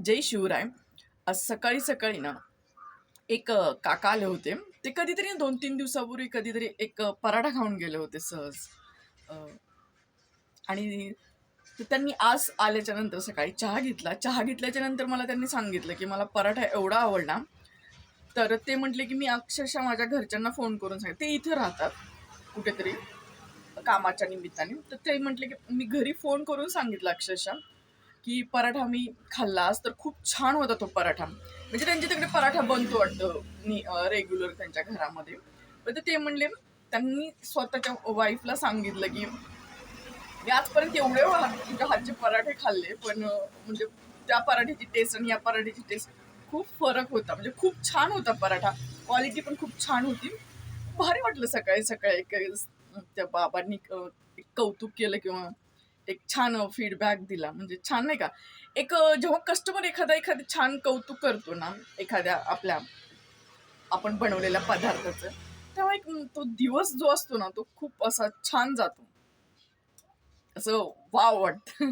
जय शिवराय. आज सकाळी सकाळी ना एक काका आले होते. ते कधीतरी 2-3 दिवसापूर्वी कधीतरी एक पराठा खाऊन गेले होते सहज. अ, आणि तर त्यांनी आज आल्याच्या नंतर सकाळी चहा घेतला. चहा घेतल्याच्या नंतर मला त्यांनी सांगितलं, की मला पराठा एवढा आवडला. तर ते म्हटले, की मी अक्षरशः माझ्या घरच्यांना फोन करून सांगितलं. ते इथे राहतात कुठेतरी कामाच्या निमित्ताने. तर ते म्हटले, की मी घरी फोन करून सांगितलं अक्षरशः, की पराठा मी खाल्लास तर खूप छान होता तो पराठा. म्हणजे त्यांच्या तिकडे पराठा बनतो वाटतं रेग्युलर त्यांच्या घरामध्ये. पण ते म्हणले त्यांनी स्वतःच्या वाईफला सांगितलं, की मी आजपर्यंत एवढे तुझ्या हातचे पराठे खाल्ले, पण म्हणजे त्या पराठ्याची टेस्ट आणि या पराठ्याची टेस्ट खूप फरक होता. म्हणजे खूप छान होता पराठा. क्वालिटी पण खूप छान होती. भारी वाटलं सकाळी सकाळी त्या बाबांनी एक कौतुक केलं किंवा एक छान फीडबॅक दिला. म्हणजे छान नाही का? जेव्हा कस्टमर एखादी छान कौतुक करतो ना, एखाद्या आपण बनवलेल्या पदार्थाचं, तेव्हा तो दिवस जो असतो ना, तो खूप असा छान जातो. असं वाव वाटतं.